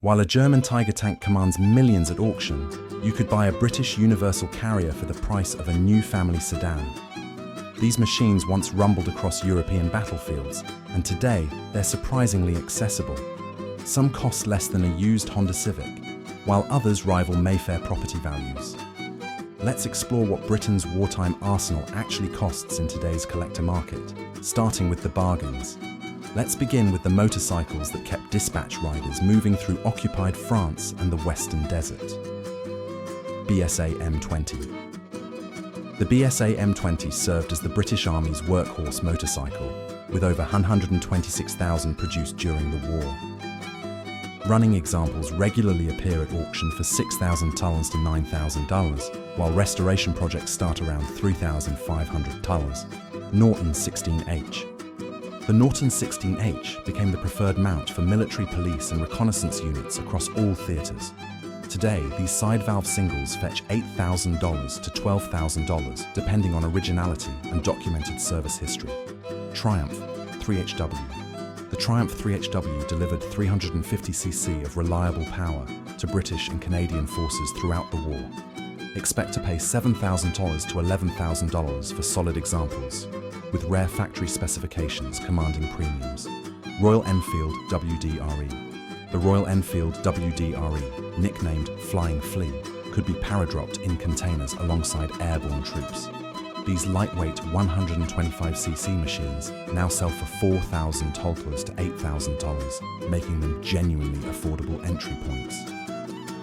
While a German Tiger tank commands millions at auction, you could buy a British Universal Carrier for the price of a new family sedan. These machines once rumbled across European battlefields, and today they're surprisingly accessible. Some cost less than a used Honda Civic, while others rival Mayfair property values. Let's explore what Britain's wartime arsenal actually costs in today's collector market, starting with the bargains. Let's begin with the motorcycles that kept dispatch riders moving through occupied France and the Western Desert. BSA M20. The BSA M20 served as the British Army's workhorse motorcycle, with over 126,000 produced during the war. Running examples regularly appear at auction for $6,000 to $9,000, while restoration projects start around $3,500. Norton 16H. The Norton 16H became the preferred mount for military police and reconnaissance units across all theatres. Today, these side-valve singles fetch $8,000 to $12,000, depending on originality and documented service history. Triumph 3HW. The Triumph 3HW delivered 350cc of reliable power to British and Canadian forces throughout the war. Expect to pay $7,000 to $11,000 for solid examples, with rare factory specifications commanding premiums. Royal Enfield WD-RE. The Royal Enfield WD-RE, nicknamed Flying Flea, could be paradropped in containers alongside airborne troops. These lightweight 125cc machines now sell for $4,000 to $8,000, making them genuinely affordable entry points.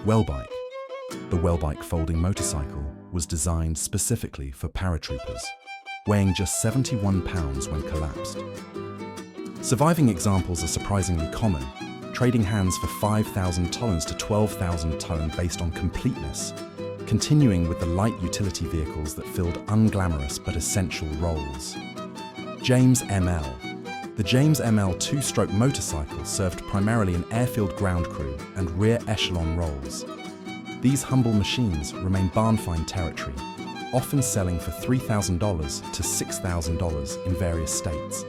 Wellbike. The Wellbike folding motorcycle was designed specifically for paratroopers, weighing just 71 pounds when collapsed. Surviving examples are surprisingly common, trading hands for $5,000 to $12,000 based on completeness, continuing with the light utility vehicles that filled unglamorous but essential roles. James ML. The James ML two-stroke motorcycle served primarily an airfield ground crew and rear echelon roles. These humble machines remain barn-find territory, often selling for $3,000 to $6,000 in various states.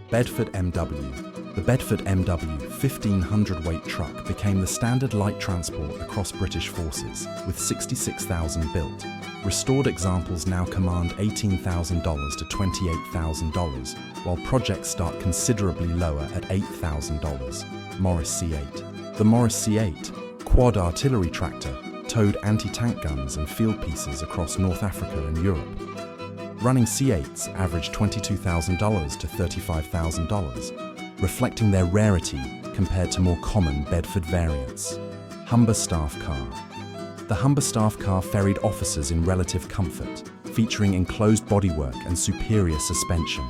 Bedford MW. The Bedford MW 1500-weight truck became the standard light transport across British forces, with 66,000 built. Restored examples now command $18,000 to $28,000, while projects start considerably lower at $8,000. Morris C8. The Morris C8, quad artillery tractor, towed anti-tank guns and field pieces across North Africa and Europe. Running C8s averaged $22,000 to $35,000, reflecting their rarity compared to more common Bedford variants. Humber Staff Car. The Humber Staff Car ferried officers in relative comfort, featuring enclosed bodywork and superior suspension.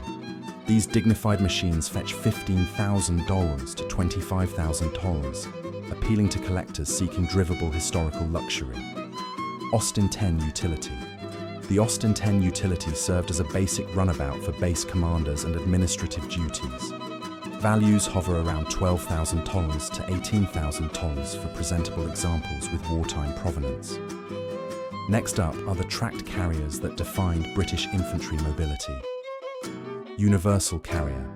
These dignified machines fetch $15,000 to $25,000, appealing to collectors seeking drivable historical luxury. Austin 10 Utility. The Austin 10 Utility served as a basic runabout for base commanders and administrative duties. Values hover around $12,000 to $18,000 for presentable examples with wartime provenance. Next up are the tracked carriers that defined British infantry mobility. Universal Carrier.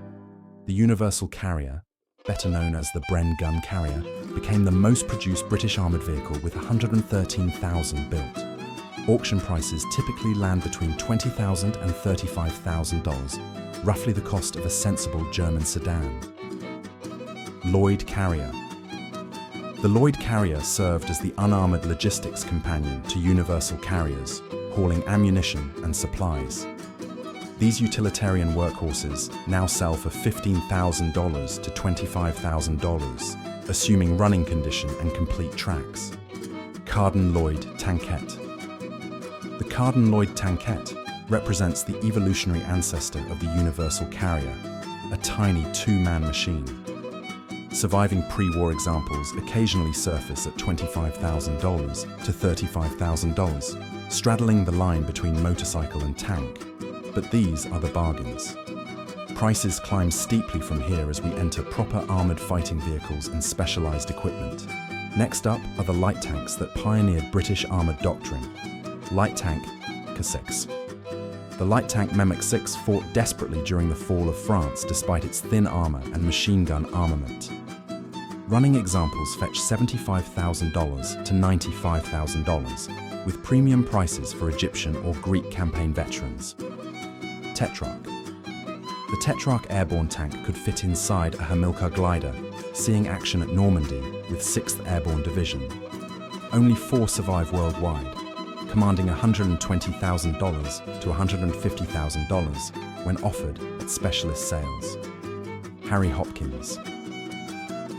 The Universal Carrier, better known as the Bren Gun Carrier, became the most produced British armoured vehicle with 113,000 built. Auction prices typically land between $20,000 and $35,000, roughly the cost of a sensible German sedan. Lloyd Carrier. The Lloyd Carrier served as the unarmoured logistics companion to Universal Carriers, hauling ammunition and supplies. These utilitarian workhorses now sell for $15,000 to $25,000, assuming running condition and complete tracks. Carden Lloyd Tankette. The Carden Lloyd Tankette represents the evolutionary ancestor of the Universal Carrier, a tiny two-man machine. Surviving pre-war examples occasionally surface at $25,000 to $35,000, straddling the line between motorcycle and tank. But these are the bargains. Prices climb steeply from here as we enter proper armoured fighting vehicles and specialised equipment. Next up are the light tanks that pioneered British armoured doctrine. Light tank K6. The light tank Mehmet 6 fought desperately during the fall of France despite its thin armour and machine gun armament. Running examples fetch $75,000 to $95,000, with premium prices for Egyptian or Greek campaign veterans. Tetrarch. The Tetrarch airborne tank could fit inside a Hamilcar glider, seeing action at Normandy with 6th Airborne Division. Only 4 survive worldwide, commanding $120,000 to $150,000 when offered at specialist sales. Harry Hopkins.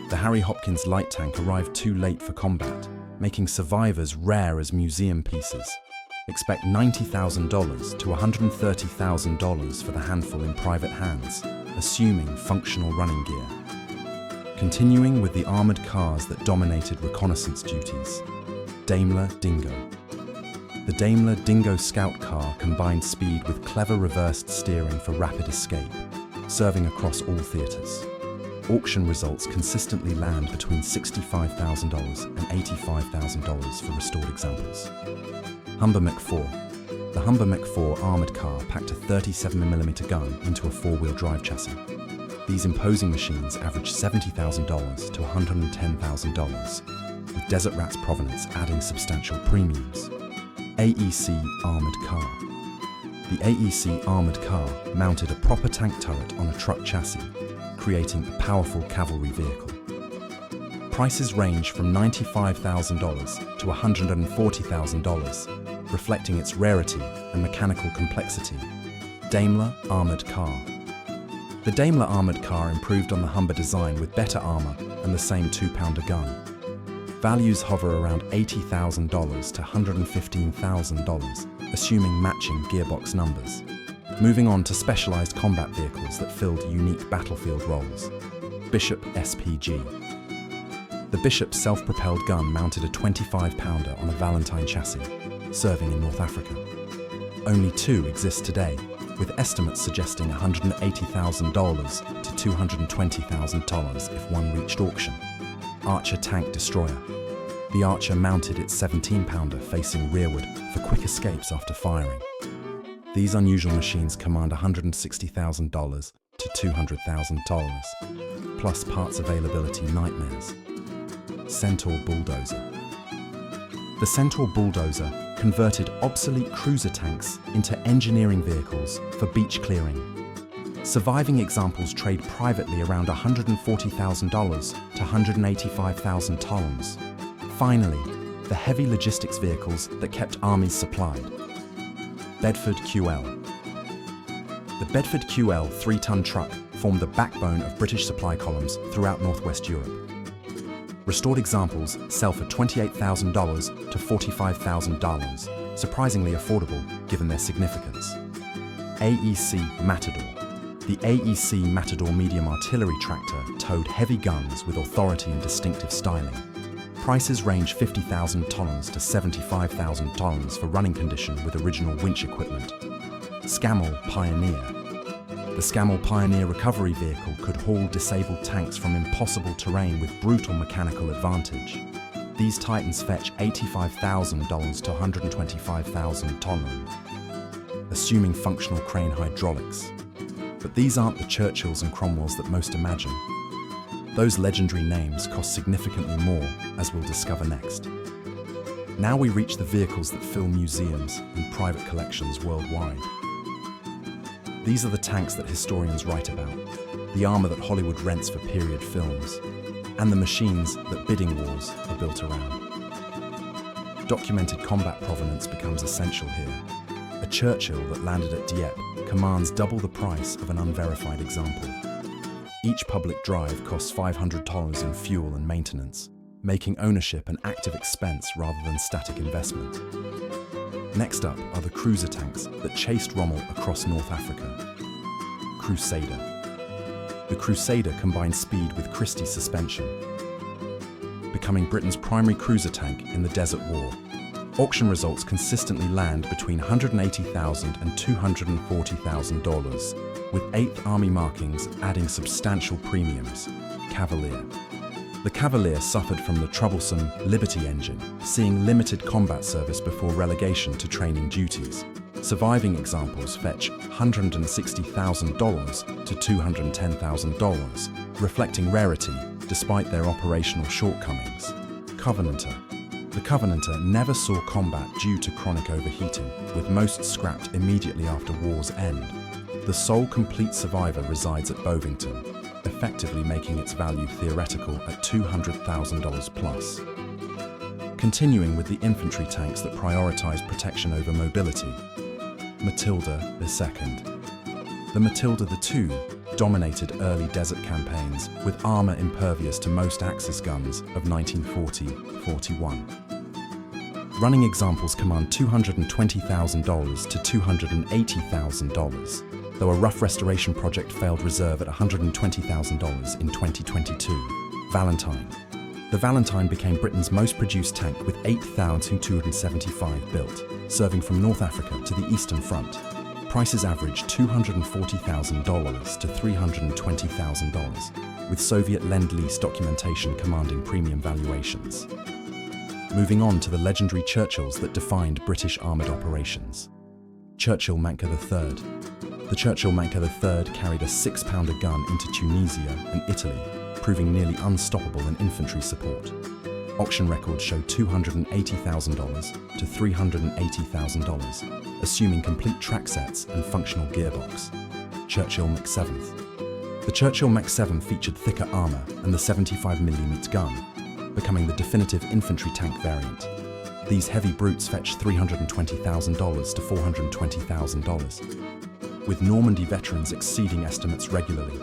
The Harry Hopkins light tank arrived too late for combat, making survivors rare as museum pieces. Expect $90,000 to $130,000 for the handful in private hands, assuming functional running gear. Continuing with the armoured cars that dominated reconnaissance duties. Daimler Dingo. The Daimler Dingo scout car combined speed with clever reversed steering for rapid escape, serving across all theatres. Auction results consistently land between $65,000 and $85,000 for restored examples. Humber Mach-4. The Humber Mach-4 armoured car packed a 37mm gun into a 4-wheel drive chassis. These imposing machines averaged $70,000 to $110,000, with Desert Rat's provenance adding substantial premiums. AEC armoured car. The AEC armoured car mounted a proper tank turret on a truck chassis, creating a powerful cavalry vehicle. Prices range from $95,000 to $140,000, reflecting its rarity and mechanical complexity. Daimler armoured car. The Daimler armoured car improved on the Humber design with better armour and the same 2-pounder gun. Values hover around $80,000 to $115,000, assuming matching gearbox numbers. Moving on to specialised combat vehicles that filled unique battlefield roles. Bishop SPG. The Bishop self-propelled gun mounted a 25-pounder on a Valentine chassis, serving in North Africa. Only 2 exist today, with estimates suggesting $180,000 to $220,000 if one reached auction. Archer tank destroyer. The Archer mounted its 17-pounder facing rearward for quick escapes after firing. These unusual machines command $160,000 to $200,000, plus parts availability nightmares. Centaur bulldozer. The Centaur bulldozer converted obsolete cruiser tanks into engineering vehicles for beach clearing. Surviving examples trade privately around $140,000 to $185,000. Finally, the heavy logistics vehicles that kept armies supplied. Bedford QL. The Bedford QL 3-ton truck formed the backbone of British supply columns throughout northwest Europe. Restored examples sell for $28,000 to $45,000, surprisingly affordable given their significance. AEC Matador. The AEC Matador medium artillery tractor towed heavy guns with authority and distinctive styling. Prices range $50,000 to $75,000 for running condition with original winch equipment. Scammell Pioneer. The Scammell Pioneer recovery vehicle could haul disabled tanks from impossible terrain with brutal mechanical advantage. These Titans fetch $85,000 to $125,000, assuming functional crane hydraulics. But these aren't the Churchills and Cromwells that most imagine. Those legendary names cost significantly more, as we'll discover next. Now we reach the vehicles that fill museums and private collections worldwide. These are the tanks that historians write about, the armour that Hollywood rents for period films, and the machines that bidding wars are built around. Documented combat provenance becomes essential here. A Churchill that landed at Dieppe commands double the price of an unverified example. Each public drive costs $500 in fuel and maintenance, making ownership an active expense rather than static investment. Next up are the cruiser tanks that chased Rommel across North Africa. Crusader. The Crusader combined speed with Christie suspension, becoming Britain's primary cruiser tank in the Desert War. Auction results consistently land between $180,000 and $240,000, with 8th Army markings adding substantial premiums. Cavalier. The Cavalier suffered from the troublesome Liberty engine, seeing limited combat service before relegation to training duties. Surviving examples fetch $160,000 to $210,000, reflecting rarity despite their operational shortcomings. Covenanter. The Covenanter never saw combat due to chronic overheating, with most scrapped immediately after war's end. The sole complete survivor resides at Bovington, effectively making its value theoretical at $200,000 plus. Continuing with the infantry tanks that prioritize protection over mobility, Matilda II. The Matilda II dominated early desert campaigns with armor impervious to most Axis guns of 1940-41. Running examples command $220,000 to $280,000, though a rough restoration project failed reserve at $120,000 in 2022. Valentine. The Valentine became Britain's most produced tank with 8,275 built, serving from North Africa to the Eastern Front. Prices averaged $240,000 to $320,000, with Soviet Lend-Lease documentation commanding premium valuations. Moving on to the legendary Churchills that defined British armoured operations. Churchill Manca III. The Churchill Manca III carried a 6-pounder gun into Tunisia and Italy, proving nearly unstoppable in infantry support. Auction records show $280,000 to $380,000, assuming complete track sets and functional gearbox. Churchill Mach 7. The Churchill Mach 7 featured thicker armour and the 75mm gun, becoming the definitive infantry tank variant. These heavy brutes fetch $320,000 to $420,000, with Normandy veterans exceeding estimates regularly.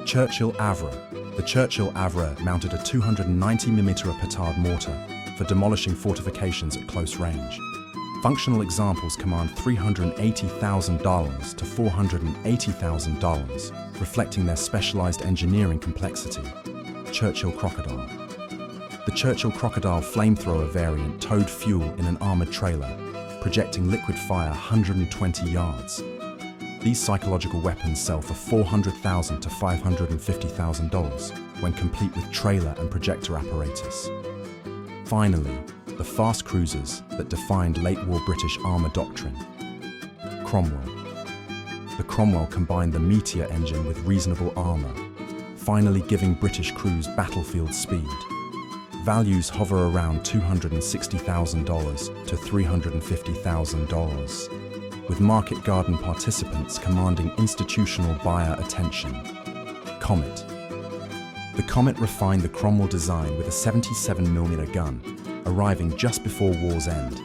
Churchill Havre. The Churchill Havre mounted a 290mm petard mortar for demolishing fortifications at close range. Functional examples command $380,000 to $480,000, reflecting their specialized engineering complexity. Churchill Crocodile. The Churchill Crocodile flamethrower variant towed fuel in an armored trailer, projecting liquid fire 120 yards. These psychological weapons sell for $400,000 to $550,000 when complete with trailer and projector apparatus. Finally, the fast cruisers that defined late-war British armour doctrine. Cromwell. The Cromwell combined the Meteor engine with reasonable armour, finally giving British crews battlefield speed. Values hover around $260,000 to $350,000. With market garden participants commanding institutional buyer attention. Comet. The Comet refined the Cromwell design with a 77mm gun, arriving just before war's end.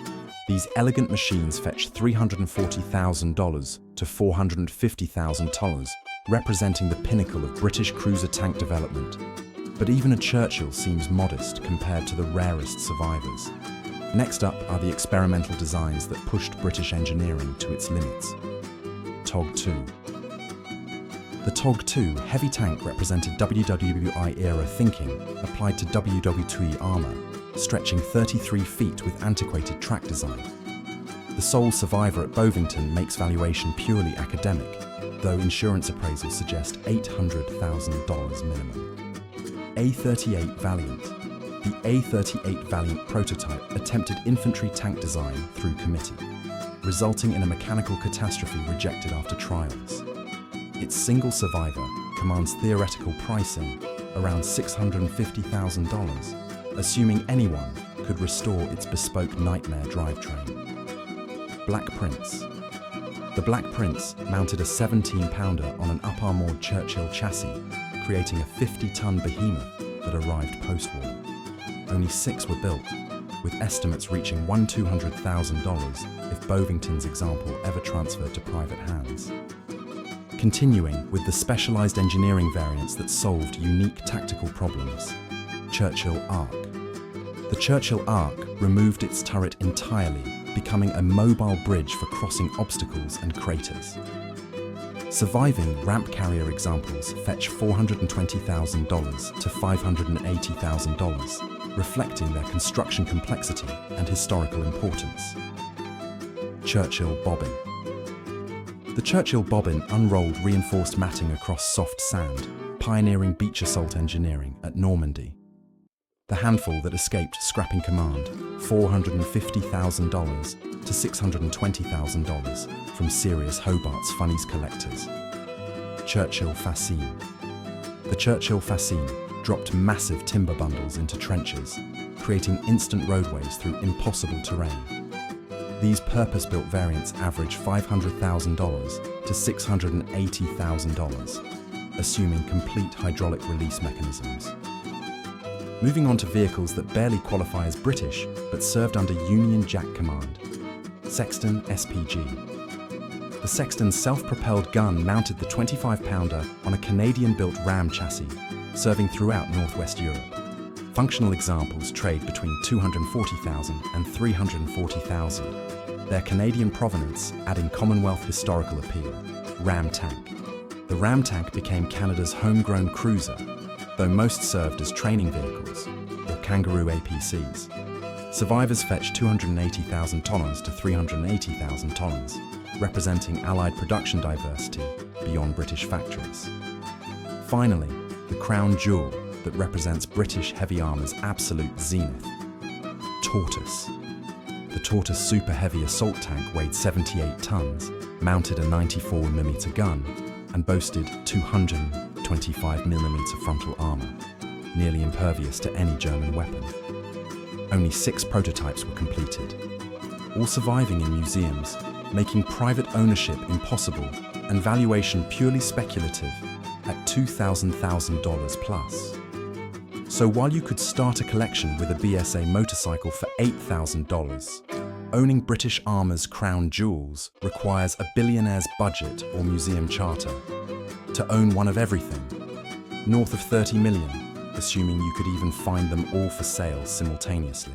These elegant machines fetch $340,000 to $450,000, representing the pinnacle of British cruiser tank development. But even a Churchill seems modest compared to the rarest survivors. Next up are the experimental designs that pushed British engineering to its limits. TOG-2. The TOG-2 heavy tank represented WW2 thinking applied to WW2 armour, stretching 33 feet with antiquated track design. The sole survivor at Bovington makes valuation purely academic, though insurance appraisals suggest $800,000 minimum. A38 Valiant. The A38 Valiant prototype attempted infantry tank design through committee, resulting in a mechanical catastrophe rejected after trials. Its single survivor commands theoretical pricing around $650,000, assuming anyone could restore its bespoke nightmare drivetrain. Black Prince. The Black Prince mounted a 17-pounder on an up-armoured Churchill chassis, creating a 50-ton behemoth that arrived post-war. Only 6 were built, with estimates reaching $200,000 if Bovington's example ever transferred to private hands. Continuing with the specialised engineering variants that solved unique tactical problems. Churchill Ark. The Churchill Ark removed its turret entirely, becoming a mobile bridge for crossing obstacles and craters. Surviving ramp carrier examples fetch $420,000 to $580,000, reflecting their construction complexity and historical importance. Churchill Bobbin. The Churchill Bobbin unrolled reinforced matting across soft sand, pioneering beach assault engineering at Normandy. The handful that escaped scrapping command, $450,000 to $620,000 from serious Hobart's funnies collectors. Churchill Fascine. The Churchill Fascine dropped massive timber bundles into trenches, creating instant roadways through impossible terrain. These purpose-built variants average $500,000 to $680,000, assuming complete hydraulic release mechanisms. Moving on to vehicles that barely qualify as British, but served under Union Jack Command. Sexton SPG. The Sexton's self-propelled gun mounted the 25-pounder on a Canadian-built Ram chassis, serving throughout Northwest Europe. Functional examples trade between $240,000 and $340,000. Their Canadian provenance adding Commonwealth historical appeal. Ram tank. The Ram tank became Canada's homegrown cruiser, though most served as training vehicles, or Kangaroo APCs. Survivors fetched $280,000 to $380,000, representing Allied production diversity beyond British factories. Finally, the crown jewel that represents British heavy armour's absolute zenith. Tortoise. The Tortoise Super Heavy Assault Tank weighed 78 tons, mounted a 94mm gun, and boasted 225mm frontal armour, nearly impervious to any German weapon. Only 6 prototypes were completed, all surviving in museums, making private ownership impossible and valuation purely speculative at $2,000 plus. So while you could start a collection with a BSA motorcycle for $8,000, owning British Armour's crown jewels requires a billionaire's budget or museum charter. To own one of everything, north of 30 million, assuming you could even find them all for sale simultaneously.